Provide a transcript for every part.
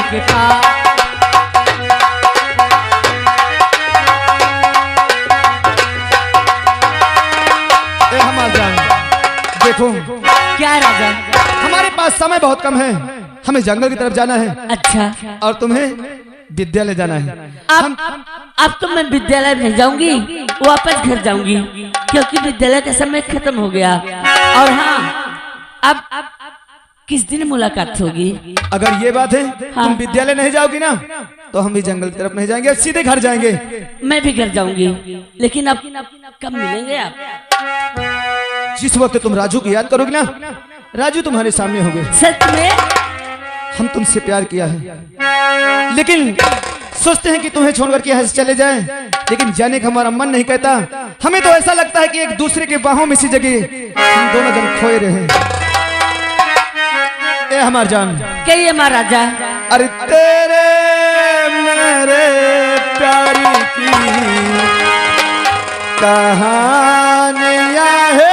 के पास। देखो क्या राजा? हमारे पास समय बहुत कम है, हमें जंगल की तरफ जाना है। अच्छा। और तुम्हें विद्यालय जाना है। अब तो मैं विद्यालय नहीं जाऊंगी, वापस घर जाऊंगी, क्योंकि विद्यालय का समय खत्म हो गया। और हाँ, अब किस दिन मुलाकात होगी? अगर ये बात है, हाँ। तुम विद्यालय नहीं जाओगी ना, तो हम भी जंगल की तरफ नहीं जाएंगे, सीधे घर जाएंगे। मैं भी घर जाऊंगी, लेकिन अब कब मिलेंगे आप? जिस वक्त तुम राजू की याद करोगी ना, राजू तुम्हारे सामने होंगे। सच में? हम तुमसे प्यार किया है, लेकिन सोचते हैं कि तुम्हें छोड़कर के यहाँ से चले जाएं, लेकिन जाने का हमारा मन नहीं कहता। हमें तो ऐसा लगता है कि एक दूसरे के बाहों में सी जगह हम दोनों जन खोए रहे। ए हमार जान, कहिए महाराजा। अरे तेरे मेरे प्यारी की कहानियां है,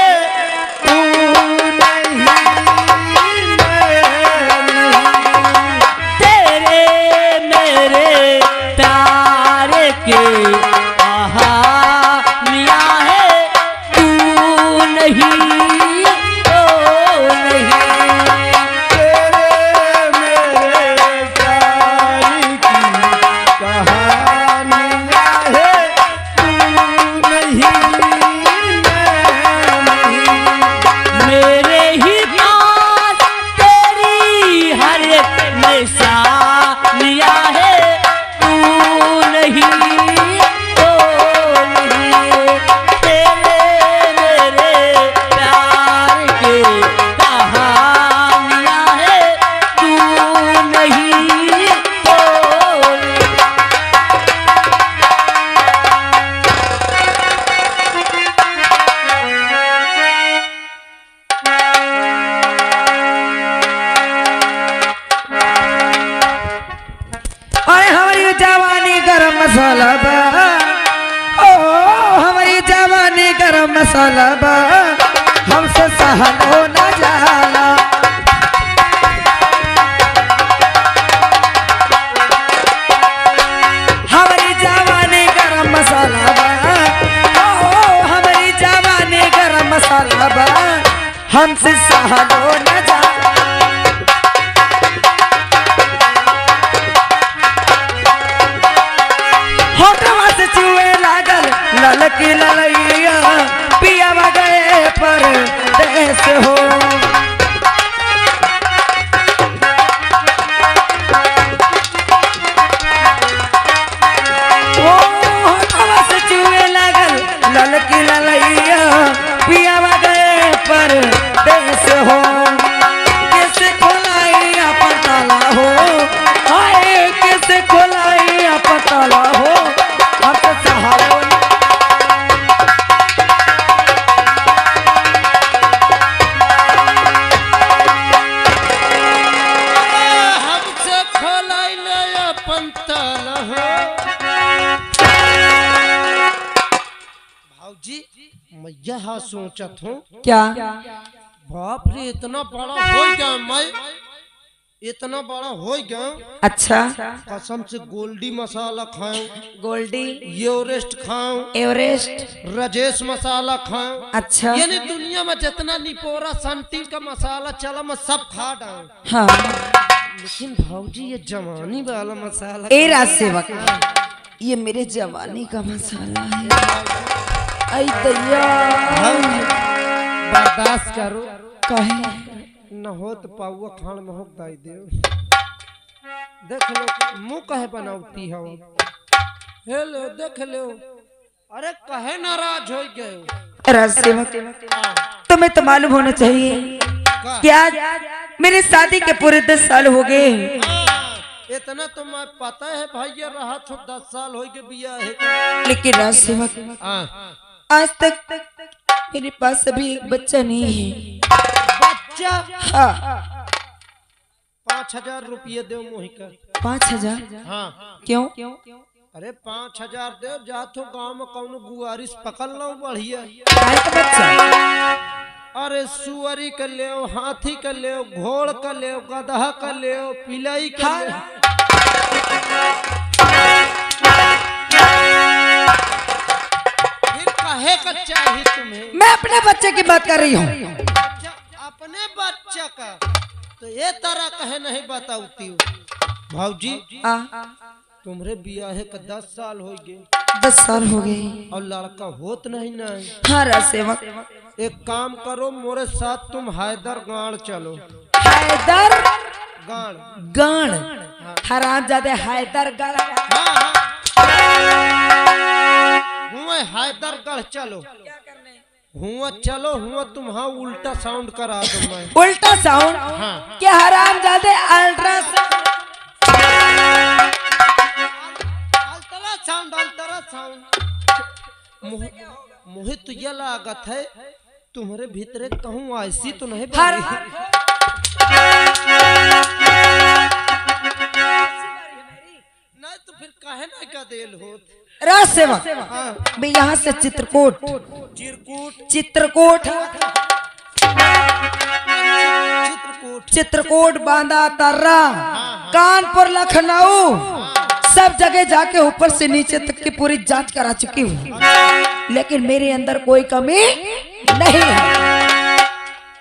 मसाला बा, ओ हमारी जवानी गरम मसाला बा, हमसे सहन हो न जाला। हमारी जवानी गरम मसाला बा, ओ हमारी जवानी गरम मसाला बा, हमसे सहन हो न जाला। ललकी ललैया पिया गए पर देश हो, ओ हवा से चुए लागल ललकी ललैया पिया गए पर देश हो। कैसे खोलाई अपन ताला हो, आए कैसे खोलाई अपन ताला हो, अब तो सहारा मैं यह सोचत हूँ, क्या बाप रे इतना बड़ा हो गया, मैं इतना बड़ा हो गया। अच्छा, कसम से गोल्डी मसाला खाऊं, गोल्डी एवरेस्ट खाऊं, एवरेस्ट राजेश मसाला खाऊं। अच्छा, यानी दुनिया में जितना निपोरा संटी का मसाला चला मैं सब खा डाऊं। हाँ, लेकिन भाऊजी ये जवानी वाला मसाला, ए राजसेवक, ये मेरे जवानी का मसाला है। आई दैया, बर्दाश्त करो, कहे न हो तो पाऊआ खान में हो दाई दे। देख लो मुंह कहे बनावती हो, हेलो देख लो, अरे कहे नाराज हो गए। राजसेवक, तुम्हें तो मालूम होना चाहिए क्या मेरे शादी के पूरे 10 साल हो गए। इतना तो मैं पता है भाई, ये रहा तो 10 साल हो गए बिया है। लेकिन राजसेवक, आज तक मेरे पास अभी एक बच्चा नहीं है। बच्चा? हाँ। 5000 रुपये दो मोही का। 5000? हाँ। क्यों? अरे 5000 दे, जा तो गांव में कौन गुआरिस पकड़ लो बढ़िया। बच्चा? अरे सुअरी कर ले, हाथी कर ले, घोड़ कर ले, गधा कर ले, पिलाई कर ले। फिर कहे का चाहिए तुम्हें? मैं अपने बच्चे की बात कर रही हूँ। अच्छा, अपने बच्चा का तो ये तरह कहे नहीं बताऊती हो। भाऊजी तुम्हारे बियाहे का 10 साल हो गए। 10 साल हो गए और लड़का होत नहीं ना। हाँ राजसेवक। एक काम करो, मोरे साथ तुम हैदरगढ़ चलो। हैदर गाड़ गण हरामजादे हैदरगढ़। हुआ हैदरगढ़ चलो। हुआ चलो, हुआ तुम हाँ उल्टा साउंड करा दो मैं। उल्टा साउंड? हाँ। क्या हरामजादे अल्ट्रा साउंड। मुझे तो यह लागत है तुम्हारे भीतरे कहूँ ऐसी तो नहीं बनी। नहीं तो फिर काहे ना का देल हो। राजसेवक मैं यहाँ से चित्रकूट चित्रकूट चित्रकूट बांदा तर्रा कानपुर लखनऊ सब जगह जाके ऊपर से नीचे तक की पूरी जांच करा चुकी हूँ, लेकिन मेरे अंदर कोई कमी नहीं है।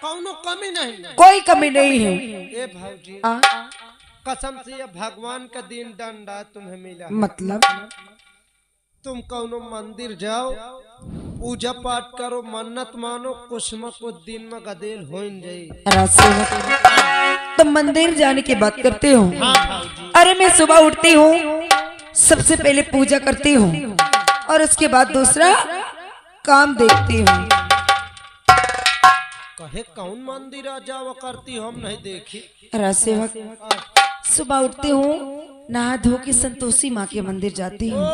कौनो कमी नहीं, कोई कमी नहीं है। ए भाऊजी कसम से ये भगवान का दिन दंडा तुम्हें मिला। मतलब तुम कौनो मंदिर जाओ, पूजा पाठ करो, मन्नत मानो, कुछ न कुछ दिन में गदेल हो जाए। तो मंदिर जाने की बात करते हो? अरे मैं सुबह उठती हूँ, सबसे पहले पूजा करती हूँ और उसके बाद दूसरा काम देखती हूँ। कहे कौन मंदिर आ जावा करती हो, हम नहीं देखी। राजसेवक सुबह उठती हूँ, नहा धो के संतोषी माँ के मंदिर जाती हूँ।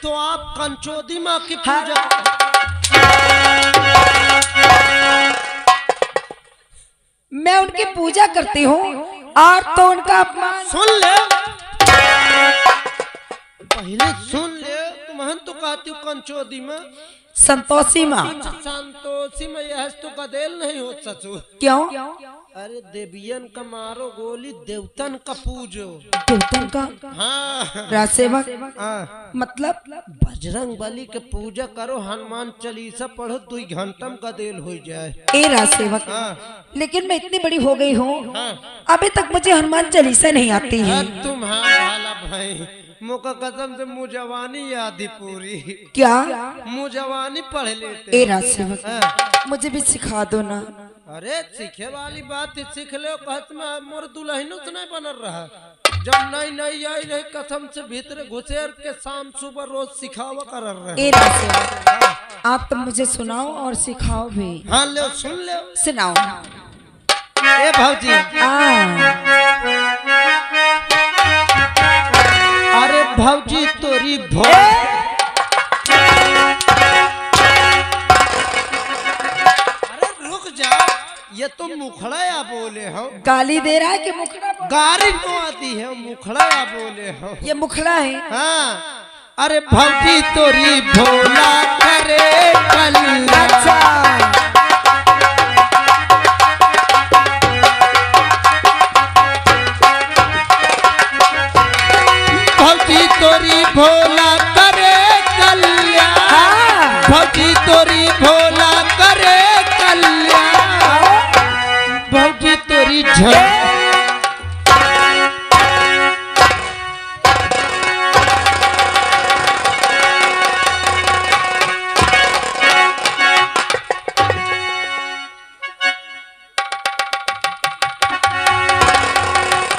तो आप कंचोदी माँ की पूजा मैं उनकी पूजा करती हूँ और तो उनका अपमान। सुन ले, पहले सुन ले। तुम्हें तो कहती हूँ कंचोदी में, संतोषी माँ। संतोषी में यह तो गदेल नहीं हो सचू। क्यों? अरे देवियन का मारो गोली, देवतन का पूजो। देवतन का? हाँ। राजसेवक मतलब बजरंग बली के पूजा करो, हनुमान चालीसा पढ़ो, 2 घंटा में गदेल हो जाए। ए राजसेवक लेकिन मैं इतनी बड़ी हो गई हूँ, अभी तक मुझे हनुमान चालीसा नहीं आती है। तुम हाँ भाला भाई, मुका कसम से मुँह जवानी यादी पूरी। क्या मुँह जवानी पढ़ लेते। ए राजसेवक मुझे भी सिखा दो ना। अरे सीखे वाली बात सीख ले। कहत में मोर दुल्हनों से नहीं बनल रहा। जब नई नई आई रही कसम से भीतर घुसेर के शाम सुबह रोज सिखावा कर रहे। ए राजसेवक आप तो मुझे सुनाओ और सिखाओ भी। हाँ ले सुन ले। सुनाओ। ए भाऊजी अरे भाऊजी तोरी ये तो मुखड़ा या बोले हो। गाली दे रहा है कि मुखड़ा? गाली तो आती है, मुखड़ा या बोले हो। ये मुखड़ा है। हाँ। अरे भौजी तोरी भोला करे कल। अच्छा भौजी तोरी भोला करे कल्याण। भौजी तोरी भोला करे कल्याण। भौजी तोरी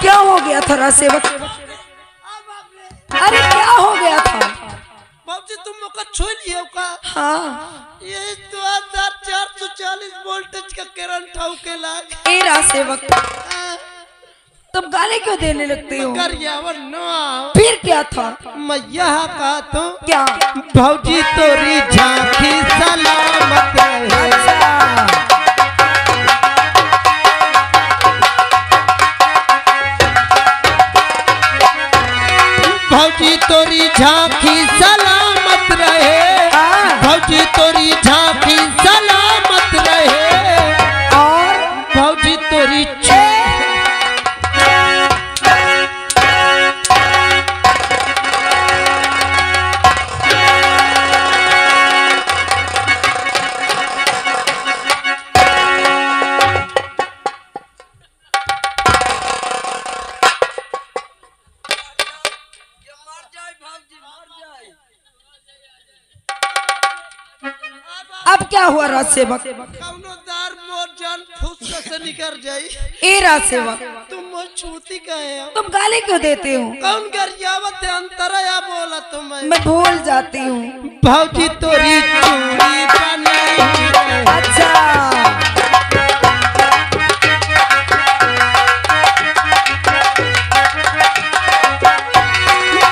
क्या हो गया था राजसेवक? अरे क्या हो गया था? बाबूजी तुम मौका छोड़ लियो का? हाँ ये 2440 वोल्टेज का करंट हाउ के लाग। ए राजसेवक तुम गाली क्यों देने लगते हो? फिर क्या था? मैं यह कहा तो क्या? भौजी तोरी झांकी सलामत रहे। भौजी तोरी झांकी सलामत रहे। भौजी तोरी झांकी सलामत रहे। और भौजी तोरी क्या हुआ राज सेवक? कौनो दार मोर जान फुस से निकल जाई। ए राज सेवक, तुम मुझ छूती कहे हो? तुम गाली क्यों देते हो? कौन गरियावत है अंतरा या बोला तुम्हें? मैं भूल जाती हूँ। भौजी तोरी चूड़ी बनी। अच्छा,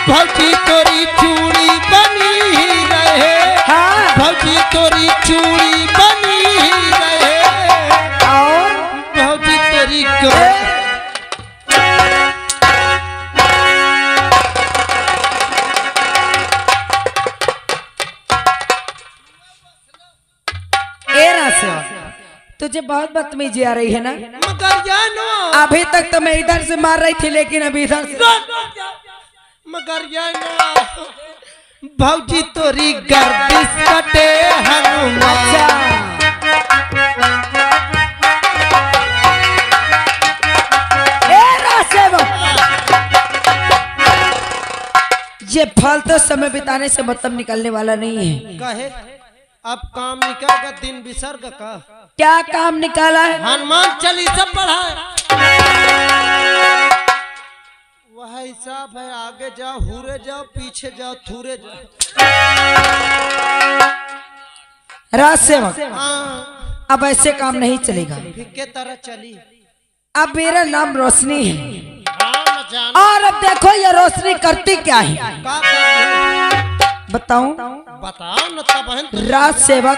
भौजी तोरी चूड़ी बनी रहे। हाँ, भौजी तोरी चूड़ी बनी रहे। और भौजी तोरी ए राज सेवक, तुझे बहुत बदतमीजी आ रही है ना? मगर जानो अभी तक तो मैं इधर से मार रही थी, लेकिन अभी इधर से। मगर जानो भौजी तोरी गर्दिश कटे हनुमान। अच्छा, ए राज सेवक, ये फालतू समय बिताने से मतलब निकलने वाला नहीं है। कहे अब काम निकल दिन विसर्ग का। क्या काम निकाला है? हनुमान चालीसा पढ़ा वह हिसाब है। आगे जाओ हुरे जाओ, पीछे जाओ थूरे जाओ। राज सेवक, हाँ अब ऐसे काम नहीं चलेगा। फिक्के तरह चली। अब मेरा नाम रोशनी है, हाँ मैं जानू। और अब देखो ये रोशनी करती क्या है, का कर बताऊं? बताओ न तब बहन। राज सेवक,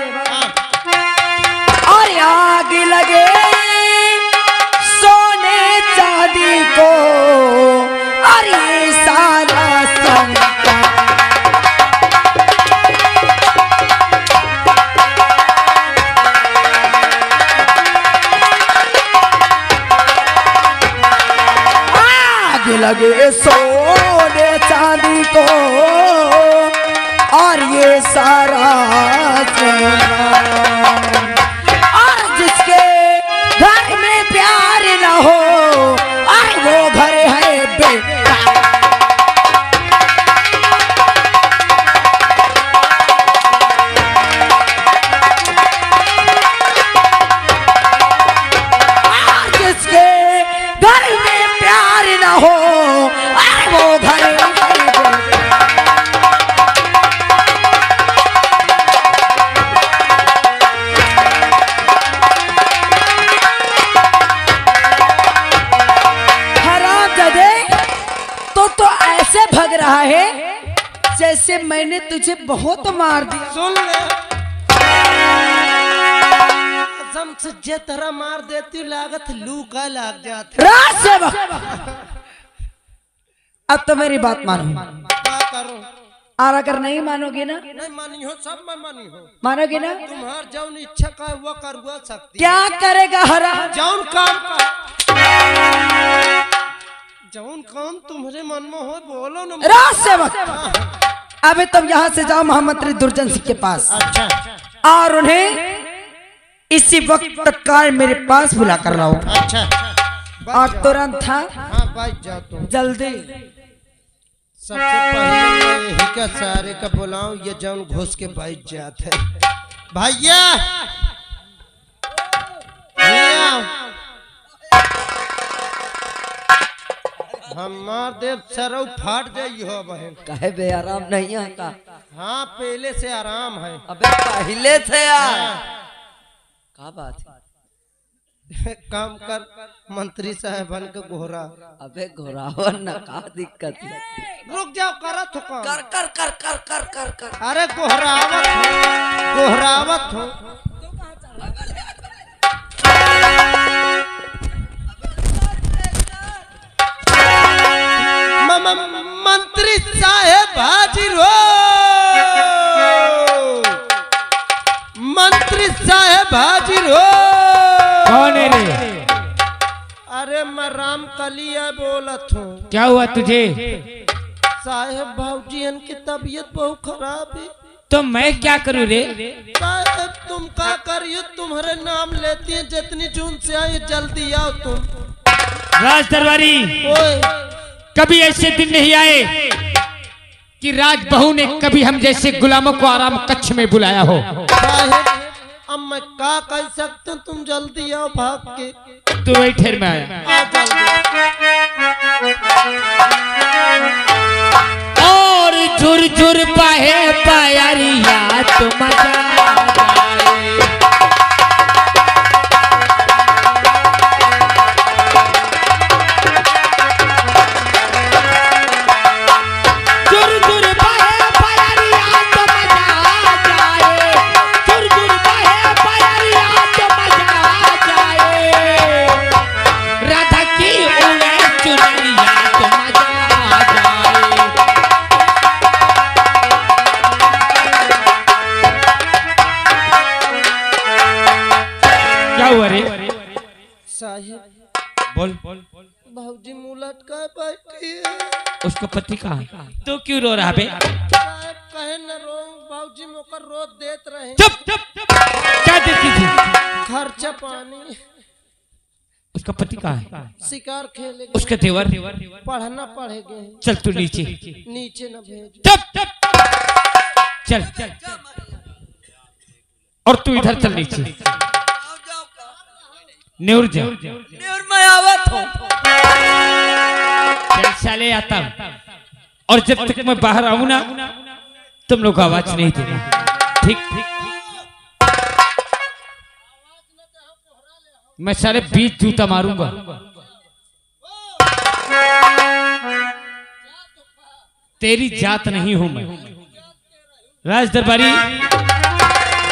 और आग लगे सोने चांदी को, और ये सारा संसार आग लगे सोने चांदी को, और ये सारा संसार, और जिसके घर में प्यार न हो, और वो घर है बेकार। और जिसके घर में प्यार न हो, और वो घर है बेकार। तो ऐसे भग रहा है जैसे मैंने तुझे बहुत मार दिया। सुन ले कसम से जे तरह मार देती लागत लू का लाग जाते। राज सेवक, अब तो मेरी बात मानो, क्या करो? और अगर नहीं मानोगे ना? नहीं मानी हो, सब मैं मानी हो। मानोगे ना? तुम्हार जौन इच्छा का वो कर हुआ सकती। क्या करेगा हरा? जौन काम का जौन काम तुम्हारे मन में हो बोलो ना। राज सेवक, अभी तुम यहाँ से जाओ महामंत्री दुर्जन सिंह के पास, अच्छा और उन्हें इसी वक्त तत्काल मेरे पास बुला कर लाओ। अच्छा और तुरंत था, हाँ बैठ जाओ तुम। जल्दी। सबसे पहले मैं यही का सारे का बुलाऊं, ये जौन घुस के बैठ जाते भैया। हमार देव सरौ फाट जाई हो बहन। कहे बे आराम नहीं आता? हाँ पहले से आराम है। अबे पहले से यार, क्या बात है? काम कर मंत्री साहबन के गोहरा। अबे घोरावन ना, का दिक्कत है? रुक जाओ करत हो काम। कर कर कर कर कर कर कर। अरे गोहरावत हो, गोहरावत हो। मंत्री साहेब हाजिर हो। मंत्री साहेब हाजिर हो। कौन है रे? अरे मैं राम कलिया बोलत हूँ। क्या हुआ तुझे? साहेब भाऊजीन की तबीयत बहुत खराब है। तो मैं क्या करूँ रे? साहेब तुम क्या करियो, तुम्हारे नाम लेती है जितनी जून से आई जल्दी आओ तुम। राज दरबारी, ओए कभी ऐसे दिन नहीं आए कि राज बहू ने कभी हम जैसे गुलामों को आराम कक्ष में बुलाया हो। साहेब अब मैं का कह सकते हूँ, तुम जल्दी आओ भाग के। तू वही ठेर में आया। आ जल्दी। और झुर झुर पाए पायरिया तो मजा आ जाए। झुर झुर पाए पायरिया तो मजा आ जाए। झुर झुर पाए पायरिया तो मजा आ जाए। राधा की उड़े चुनरिया तो मजा आ जाए। क्या हुआ रे? साहिब बोल। भाजी मुंह लटकाए बैठी है। उसका पति कहाँ है? तू क्यों रो रहा बे? साहब कहे न रो, भाजी मोकर रोज देत रहे। चुप चुप। क्या देती थी? खर्चा पानी। उसका पति कहाँ है? शिकार खेले। उसके देवर? पढ़ना पढ़ेगे। चल तू नीचे। नीचे न भेज। चुप चुप। चल चल। और तू इधर चल नीचे। न्यूर जा। मैं आवत हूँ। चल साले आता हूँ। और जब तक मैं बाहर आऊं ना, तुम लोग आवाज नहीं देना, ठीक? मैं सारे 20 जूता मारूंगा। तेरी जात नहीं हूं मैं। राज दरबारी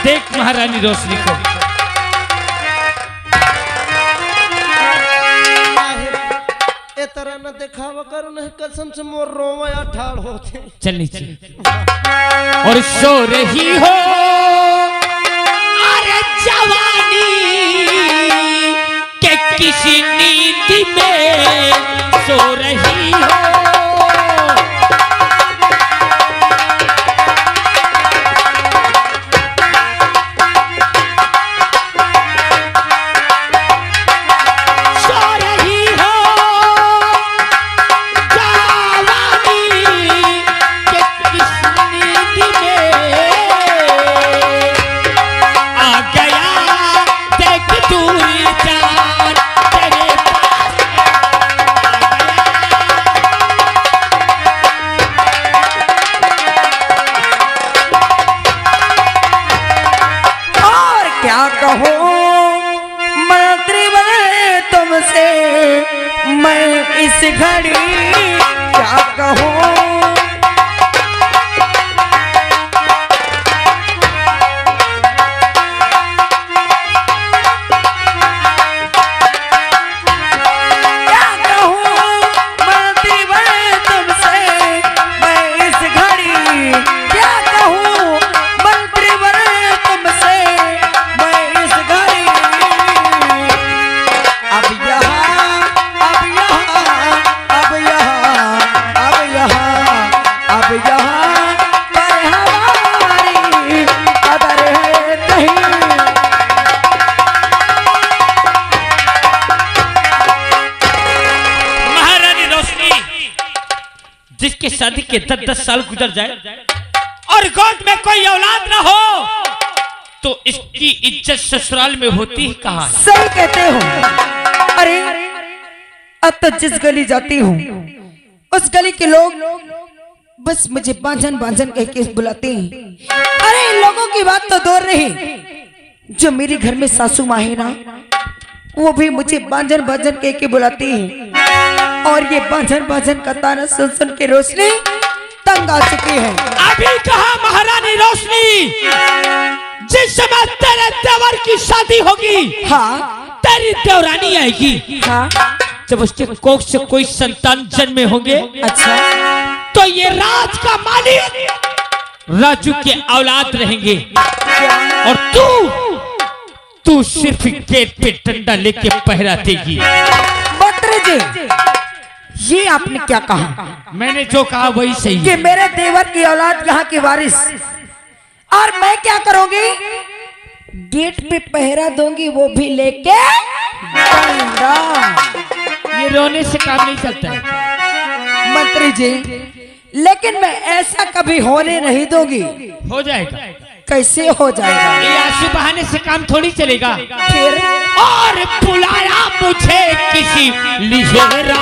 देख महारानी रोशनी को। ए तरह न दिखावा करो, नहीं कसम से मोर रोवा ठाड़ होते। चल नीचे। और सो रही हो अरे जवानी के किसी नींद में सो रही हो। क्या कहो मंत्री बने तुमसे मैं इस घड़ी, क्या कहूँ जिसके शादी के 10-10 साल गुजर जाए और गोद में कोई औलाद ना हो तो इसकी इज्जत ससुराल में होती ही कहाँ? सही कहते हो। अरे अब तो जिस गली जाती हूँ उस गली के लोग बस मुझे बांझन बांझन कह के बुलाते हैं। अरे इन लोगों की बात तो दूर रही, जो मेरे घर में सासू माँ है ना, वो भी मुझे बांझन बांझन कह के बुलाती है। और ये बांझन बांझन का ताना सुन सुन के रोशनी तंग आ चुकी है। अभी कहा महारानी रोशनी, जिस समय तेरे देवर की शादी होगी, हाँ तेरी देवरानी आएगी। हाँ जब उसके कोख से कोई संतान जन्मे होंगे, अच्छा, तो ये राज का मालिक राजू के औलाद रहेंगे। और तू सिर्फ गेट पे डंडा लेके पहरा देगी। मंत्री जी, ये आपने क्या कहा? मैंने जो कहा वही सही कि है। मेरे देवर की औलाद यहाँ की वारिस, और मैं क्या करूंगी? गेट पे पहरा दूंगी, वो भी लेके डंडा। ये रोने से काम नहीं चलता है। मंत्री जी, लेकिन मैं ऐसा कभी होने नहीं दूंगी। हो जाएगा। कैसे हो जाएगा? ये आंसू बहाने से काम थोड़ी चलेगा। फिर और बुलाया मुझे किसी लिहेरा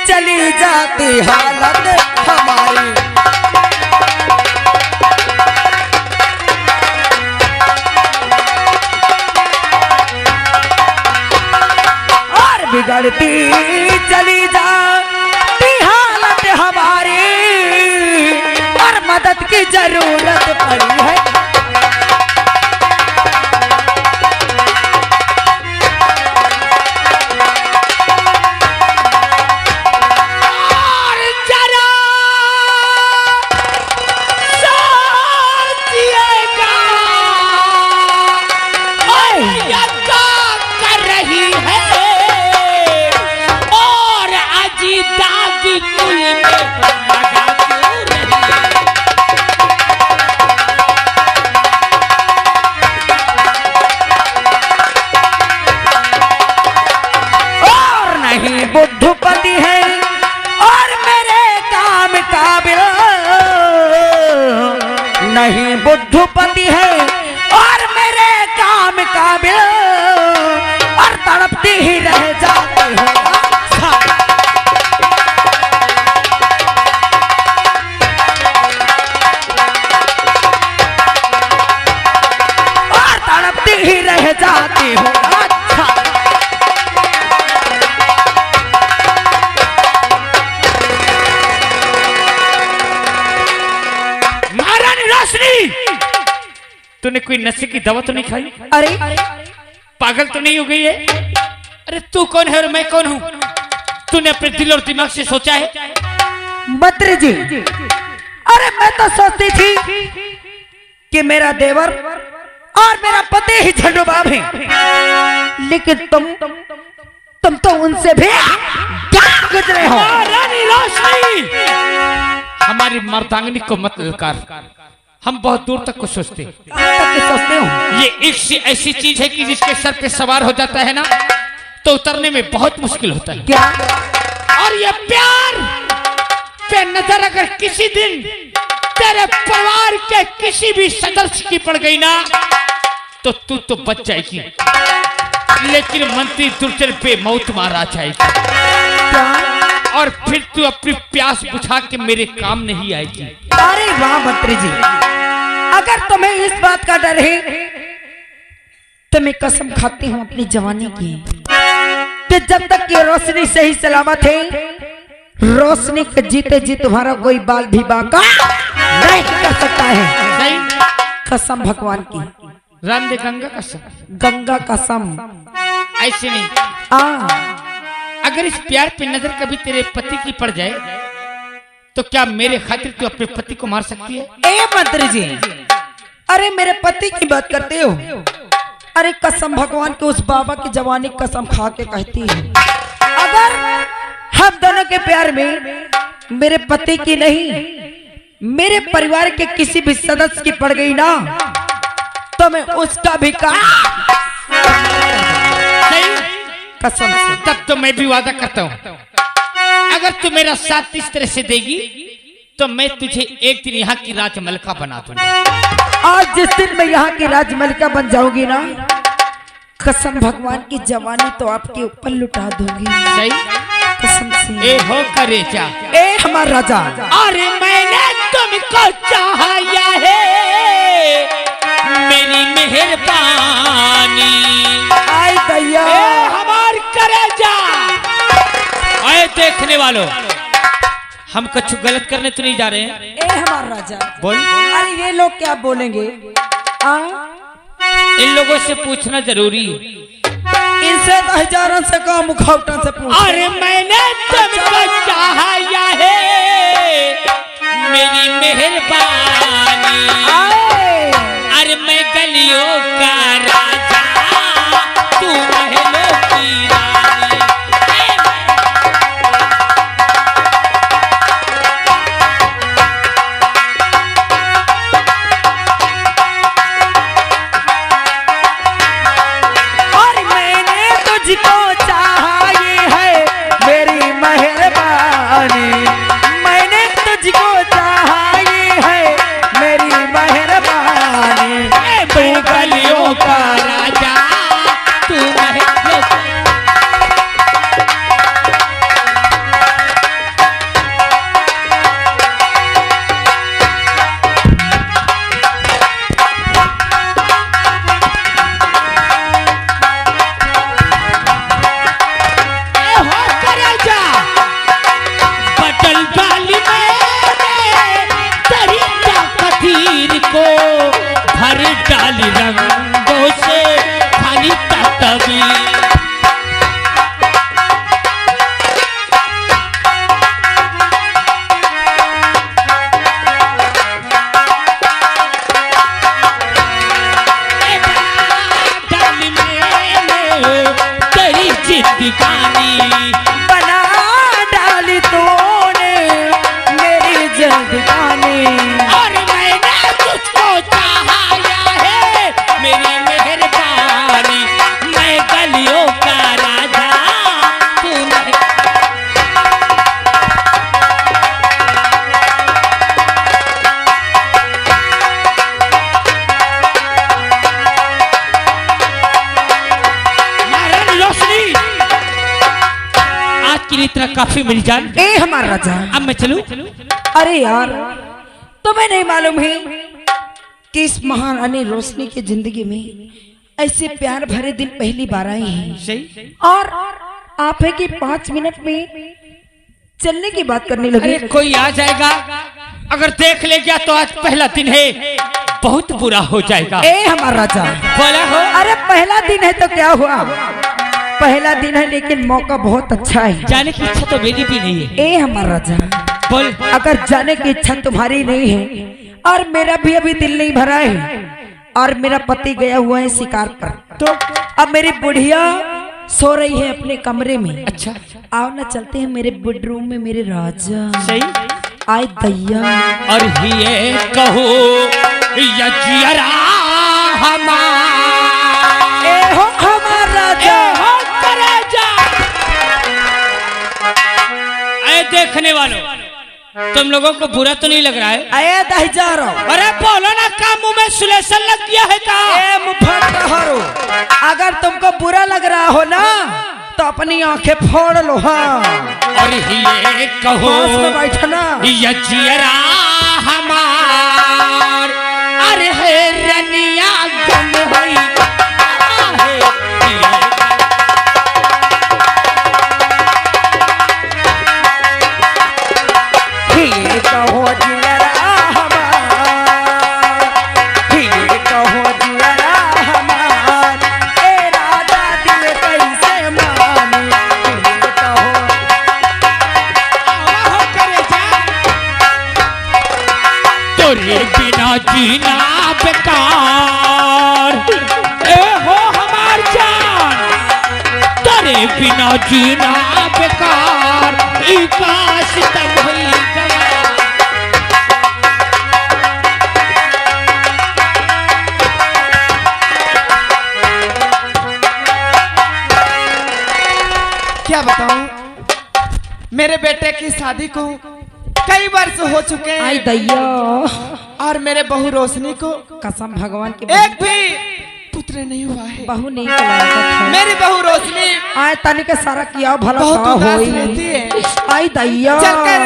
चली जाती हालत हमारी। और बिगड़ती चली जाती हालत हमारी और मदद की जरूरत पड़ी है। बुद्धपति है और मेरे काम काबिल नहीं, बुद्धपति है और मेरे काम काबिल और तड़पती ही रह जाती हूँ। और तड़पती ही रह जाती हूँ। तूने कोई नशे की दवा तो नहीं खाई? अरे पागल तो नहीं हो गई है? अरे तू कौन है और मैं कौन हूँ? तूने अपने दिल और दिमाग से सोचा है? मंत्री जी, अरे मैं तो सोचती थी कि मेरा देवर और मेरा पति ही झंडूबाम है, लेकिन तुम तो उनसे भी गुजरे हो। रानी रोशनी, हमारी मर्दांगनी को मत ललकार। हम बहुत दूर तक को सोचते हो। ये इश्क ऐसी चीज है कि जिसके सर पे सवार हो जाता है ना तो उतरने में बहुत मुश्किल होता है। क्या? और ये प्यार पे नजर अगर किसी दिन तेरे परिवार के किसी भी सदस्य की पड़ गई ना तो तू तो बच जाएगी, लेकिन मंत्री दुर्जन पे मौत मारा जाएगी। और फिर तू अपनी प्यास बुझा के मेरे काम नहीं आएगी। अरे वाह मंत्री जी, अगर तुम्हें इस बात का डर है तो मैं कसम खाती हूँ अपनी जवानी की कि जब तक ये रोशनी सही सलामत है, रोशनी के जीते जी तुम्हारा कोई बाल भी बांका नहीं कर सकता है। नहीं, कसम भगवान की, राम दे गंगा कसम, गंगा कसम। ऐसे नहीं। अगर इस प्यार पे नजर कभी तेरे पति की पड़ जाए तो क्या मेरे खातिर तू अपने पति को मार सकती है? ए मंत्री जी, अरे मेरे पति की बात करते हो? अरे कसम भगवान के उस बाबा की जवानी कसम खा के कहती है, अगर हम दोनों के प्यार में मेरे पति की नहीं मेरे परिवार के किसी भी सदस्य की पड़ गई ना तो मैं उसका भी कसम से। तब तो मैं भी वादा करता हूँ, अगर तू मेरा साथ इस तरह से देगी तो मैं तुझे एक दिन यहाँ की राजमलिका बना दूंगा। आज जिस दिन मैं यहाँ की राजमलिका बन जाऊंगी ना, कसम भगवान की जवानी तो आपके ऊपर लुटा दूंगी। सही? कसम से। ए हो करेजा, ए हमारा राजा, अरे मैंने तुमको चाहा है मेरी मेहरबानी। आई दैया, हमार करेजा। आए देखने वालों, हम कुछ गलत करने तो नहीं जा रहे हैं। ए हमारा राजा, बोल। अरे ये लोग क्या बोलेंगे? इन लोगों से पूछना जरूरी है। इनसे तो हजारों से कम मुखौटों से पूछ। अरे मैंने तुमको चाहा है मेरी मेहरबानी। अरे मैं गलियों का राजा, तू महलों की रानी। और मैंने तुझको चाहा, ये है मेरी मेहरबानी। मैंने तुझको चाहा, ये है मेरी मेहरबानी। मैं गलियों का राजा, तू महलों की। बटल डाली मैंने तरीका कथीर को, भर डाली रंगों से खाली तबी। डाली मैंने तेरी जिंदगानी, बना डाली तूने मेरी जिंदगानी। और मैंने तुझको चाहा है मेरी मेहरबानी। मैं गलियों का राजा, तू नारायण रोशनी। आज की इतना काफी मेरी जान। ए हमारा राजा, अब मैं चलूं? अरे यार तुम्हें नहीं मालूम है कि इस महारानी रोशनी की जिंदगी में ऐसे प्यार भरे दिन पहली बार आए हैं। सही। और आप है कि 5 मिनट में चलने की बात करने लगे। अरे कोई आ जाएगा, अगर देख ले गया तो आज पहला दिन है, बहुत बुरा हो जाएगा। ए हमारा राजा, बोला हो। अरे पहला दिन है तो क्या हुआ, पहला दिन है लेकिन मौका बहुत अच्छा है। जाने की इच्छा तो मेरी भी नहीं है। ए हमारा राजा, बोल। अगर जाने की इच्छा तुम्हारी नहीं है और मेरा भी अभी दिल नहीं भरा है, और मेरा पति गया हुआ है शिकार पर, तो अब मेरी बुढ़िया सो रही है अपने कमरे में। अच्छा, आओ ना चलते हैं मेरे बेडरूम में मेरे राजा। सही। आए दैया, और ये कहो या जियरा हमारा, ए हो हमारा राजा, अरे देखने वालों, तुम लोगों को बुरा तो नहीं लग रहा है? आए दही जा रहा हूँ। अरे बोलो ना, का मुंह में सुलेसन लग गया है का? ए मुफत हरो, अगर तुमको बुरा लग रहा हो ना तो अपनी आंखें फोड़ लो। हाँ, और ये कहो पास में बैठना। या जियरा हमार, अरे है रनिया गम है, ही कहो जियरा हमार, ही कहो जियरा हमार, ए राजा दिल कैसे मानी, ही कहो। तोरे बिना जीना बेकार, ए हो हमार जान, तेरे बिना जीना बेकार, ई काश तब हुई गवा। क्या बताऊं, मेरे बेटे की शादी को कई वर्ष हो चुके आई हैं दैया, और मेरे बहू रोशनी को कसम भगवान की एक भी पुत्र नहीं हुआ है। बहू नहीं कलावत मेरी बहू रोशनी आए तनी के सारा किया भला बहुत का उदास होई। रहती है। आई दैया, चलकर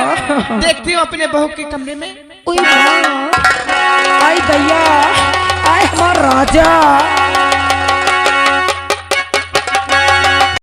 देखती हूँ अपने बहू के कमरे में। उई माँ, आई दैया, आए हमार राजा,